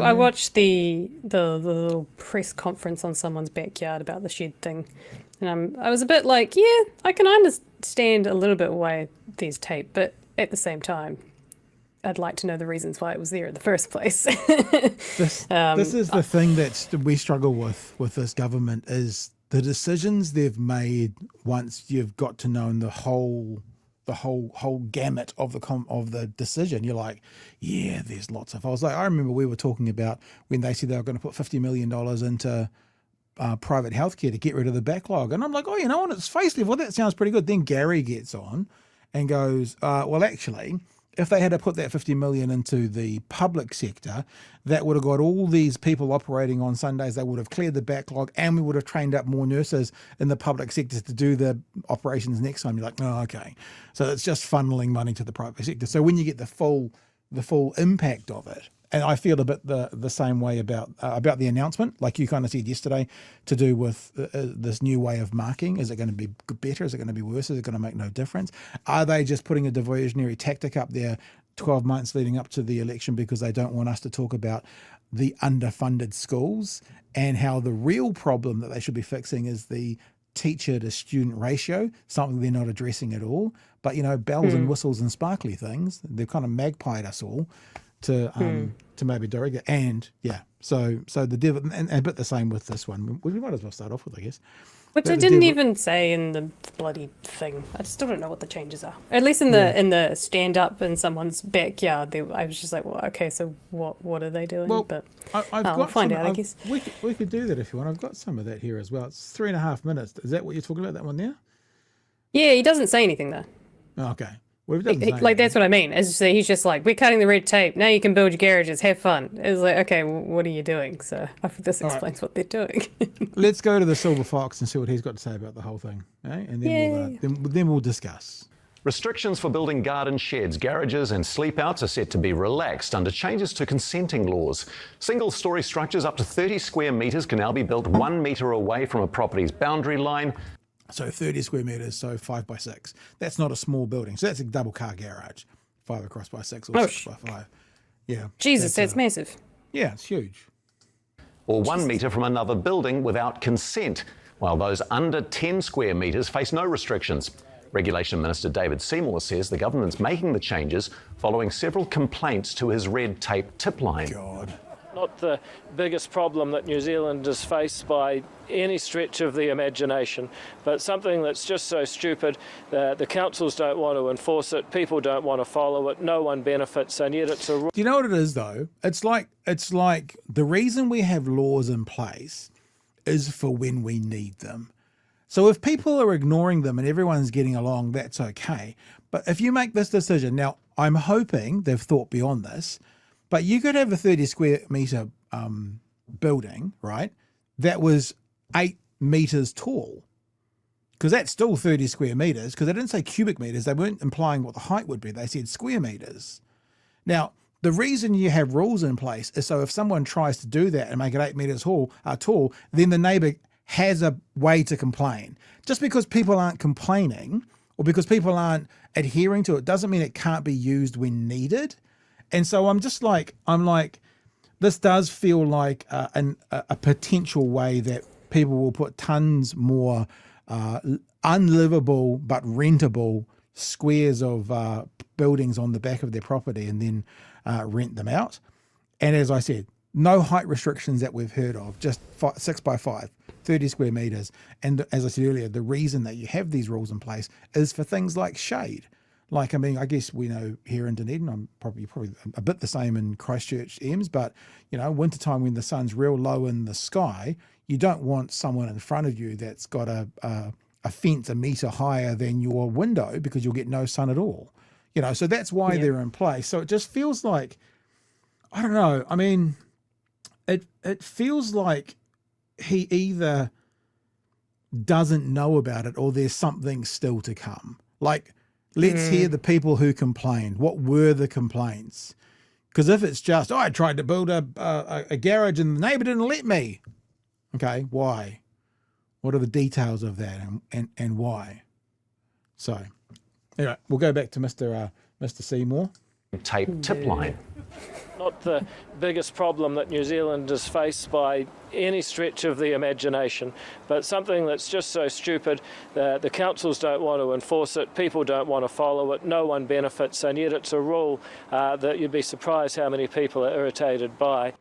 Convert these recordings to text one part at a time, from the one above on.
I watched the little press conference on someone's backyard about the shed thing, and I was a bit like, yeah, I can understand a little bit why there's tape, but at the same time, I'd like to know the reasons why it was there in the first place. This is the thing that we struggle with this government is the decisions they've made once you've got to know the whole gamut of the decision. You're like, yeah, there's lots of. I remember we were talking about when they said they were going to put $50 million into private healthcare to get rid of the backlog, and I'm like, oh, on its face level, that sounds pretty good. Then Gary gets on and goes, well, actually, if they had to put that 50 million into the public sector, that would have got all these people operating on Sundays. They would have cleared the backlog, and we would have trained up more nurses in the public sector to do the operations next time. You're like, oh, okay. So it's just funneling money to the private sector. So when you get the full impact of it, and I feel a bit the same way about the announcement, like you kind of said yesterday, to do with this new way of marking. Is it going to be better? Is it going to be worse? Is it going to make no difference? Are they just putting a diversionary tactic up there 12 months leading up to the election because they don't want us to talk about the underfunded schools and how the real problem that they should be fixing is the teacher to student ratio, something they're not addressing at all. But, bells and whistles and sparkly things, they've kind of magpied us all to maybe direct it. And so the devil, and a bit the same with this one. We might as well start off with, I guess. Which I didn't even say in the bloody thing. I still don't know what the changes are. At least in the stand up in someone's backyard, I was just like, well, okay, so what are they doing? Well, but we'll find out, I guess. We could do that if you want. I've got some of that here as well. It's 3.5 minutes. Is that what you're talking about? That one there? Yeah, he doesn't say anything though. Oh, okay. Well, if it doesn't say Like that's what I mean. He's just like, we're cutting the red tape. Now you can build your garages. Have fun. It's like, okay, well, what are you doing? So I think this explains what they're doing. Let's go to the Silver Fox and see what he's got to say about the whole thing, eh? And then we'll discuss. Restrictions for building garden sheds, garages and sleepouts are set to be relaxed under changes to consenting laws. Single-storey structures up to 30 square metres can now be built 1 metre away from a property's boundary line. So 30 square metres, so 5 by 6. That's not a small building. So that's a double car garage, 5 across by 6 or 6 by 5. Yeah. Jesus, that's massive. Yeah, it's huge. Or 1 metre from another building without consent, while those under 10 square metres face no restrictions. Regulation Minister David Seymour says the government's making the changes following several complaints to his red tape tip line. God. Not the biggest problem that New Zealand is faced by any stretch of the imagination, but something that's just so stupid that the councils don't want to enforce it, people don't want to follow it, no one benefits, and yet it's a... Do you know what it is though? It's like the reason we have laws in place is for when we need them. So if people are ignoring them and everyone's getting along, that's okay. But if you make this decision, now I'm hoping they've thought beyond this, but you could have a 30 square metre building, right, that was 8 metres tall. Because that's still 30 square metres, because they didn't say cubic metres. They weren't implying what the height would be. They said square metres. Now, the reason you have rules in place is so if someone tries to do that and make it 8 metres tall, then the neighbour has a way to complain. Just because people aren't complaining or because people aren't adhering to it doesn't mean it can't be used when needed. And so I'm like, this does feel like a potential way that people will put tons more unlivable but rentable squares of buildings on the back of their property and then rent them out. And as I said, no height restrictions that we've heard of, just 6 by 5, 30 square metres. And as I said earlier, the reason that you have these rules in place is for things like shade. Like, I mean, I guess we know here in Dunedin, I'm probably a bit the same in Christchurch, Ems, but, wintertime when the sun's real low in the sky, you don't want someone in front of you that's got a fence 1 metre higher than your window because you'll get no sun at all. So that's why they're in place. So it just feels like, I don't know, I mean, it feels like he either doesn't know about it or there's something still to come. Like, let's hear the people who complained. What were the complaints? Because if it's just, I tried to build a garage and the neighbour didn't let me. Okay, why? What are the details of that and why? So, anyway, we'll go back to Mr. Seymour. tape tip line. Not the biggest problem that New Zealand is faced by any stretch of the imagination, but something that's just so stupid that the councils don't want to enforce it, people don't want to follow it, no one benefits, and yet it's a rule that you'd be surprised how many people are irritated by.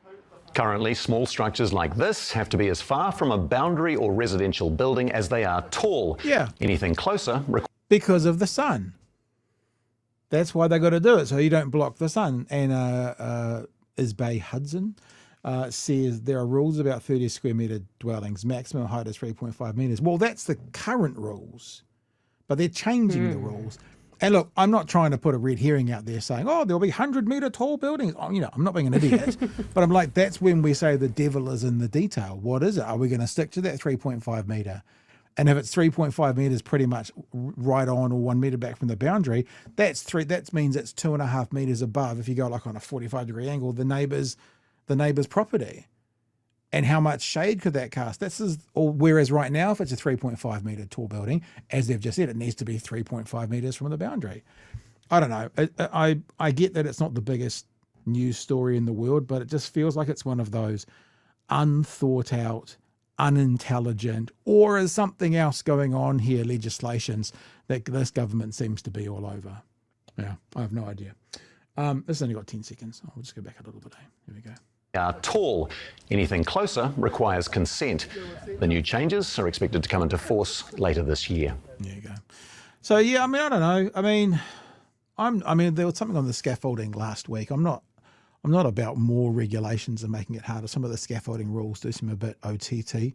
Currently, small structures like this have to be as far from a boundary or residential building as they are tall. Yeah. Anything closer because of the sun. That's why they got to do it, so you don't block the sun. And Isbay Hudson says there are rules about 30 square metre dwellings. Maximum height is 3.5 metres. Well, that's the current rules, but they're changing the rules. And look, I'm not trying to put a red herring out there saying, oh, there'll be 100-metre tall buildings. Oh, you know, I'm not being an idiot. But I'm like, that's when we say the devil is in the detail. What is it? Are we going to stick to that 3.5 metre? And if it's 3.5 metres pretty much right on or 1 metre back from the boundary, that means it's 2.5 metres above, if you go like on a 45-degree angle, the neighbour's property. And how much shade could that cast? Whereas right now, if it's a 3.5 metre tall building, as they've just said, it needs to be 3.5 metres from the boundary. I don't know. I get that it's not the biggest news story in the world, but it just feels like it's one of those unthought out, unintelligent, or is something else going on here, legislations that this government seems to be all over. Yeah, I have no idea. This has only got 10 seconds. I'll just go back a little bit. Here we go. are tall. Anything closer requires consent. The new changes are expected to come into force later this year. There you go. So yeah, I mean, I don't know. I mean, there was something on the scaffolding last week. I'm not about more regulations and making it harder. Some of the scaffolding rules do seem a bit OTT,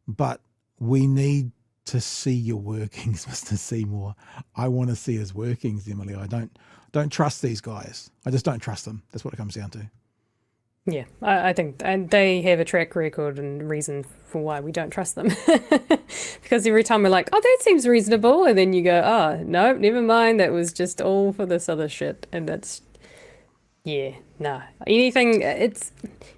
but we need to see your workings, Mr. Seymour. I want to see his workings, Emily. I don't trust these guys. I just don't trust them. That's what it comes down to. Yeah, I think, and they have a track record and reason for why we don't trust them. Because every time we're like, oh, that seems reasonable, and then you go, oh, no, never mind, that was just all for this other shit. And that's, yeah, nah. Anything,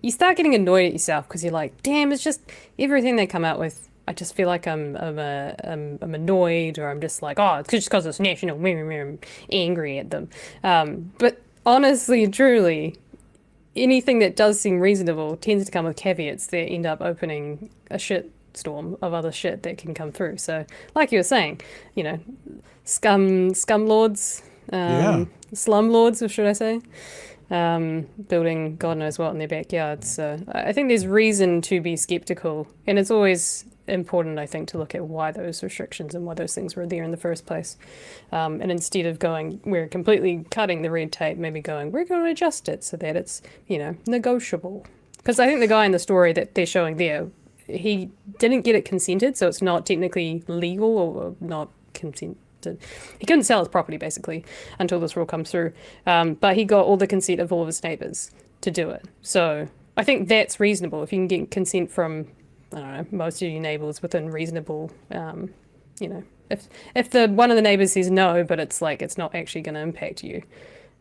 you start getting annoyed at yourself because you're like, damn, it's just everything they come out with. I just feel like I'm annoyed, or I'm just like, oh, it's just because it's national, I'm angry at them. But honestly, truly, anything that does seem reasonable tends to come with caveats that end up opening a shit storm of other shit that can come through. So, like you were saying, you know, scum lords, slum lords, or should I say, building God knows what in their backyards. So I think there's reason to be skeptical, and it's always important, I think, to look at why those restrictions and why those things were there in the first place. And instead of going, we're completely cutting the red tape, maybe going, we're going to adjust it so that it's, you know, negotiable. Because I think the guy in the story that they're showing there, he didn't get it consented, so it's not technically legal or not consented. He couldn't sell his property, basically, until this rule comes through. But he got all the consent of all of his neighbours to do it. So I think that's reasonable. If you can get consent from, I don't know, most of your neighbours within reasonable, you know, if the one of the neighbours says no, but it's like it's not actually going to impact you,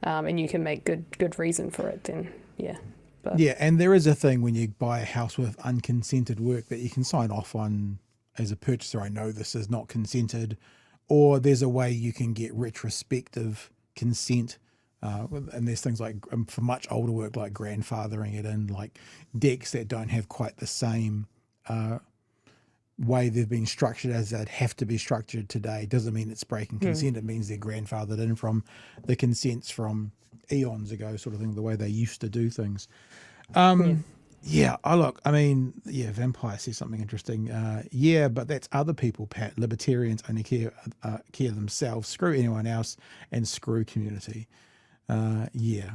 and you can make good reason for it, then yeah. But yeah, and there is a thing when you buy a house with unconsented work that you can sign off on as a purchaser. I know this is not consented, or there's a way you can get retrospective consent. And there's things like, for much older work, like grandfathering it in, like decks that don't have quite the same way they've been structured as they'd have to be structured today. Doesn't mean it's breaking consent. It means they're grandfathered in from the consents from eons ago, sort of thing, the way they used to do things. Yeah, Vampire says something interesting. Yeah, but that's other people, Pat. Libertarians only care themselves. Screw anyone else and screw community. Yeah.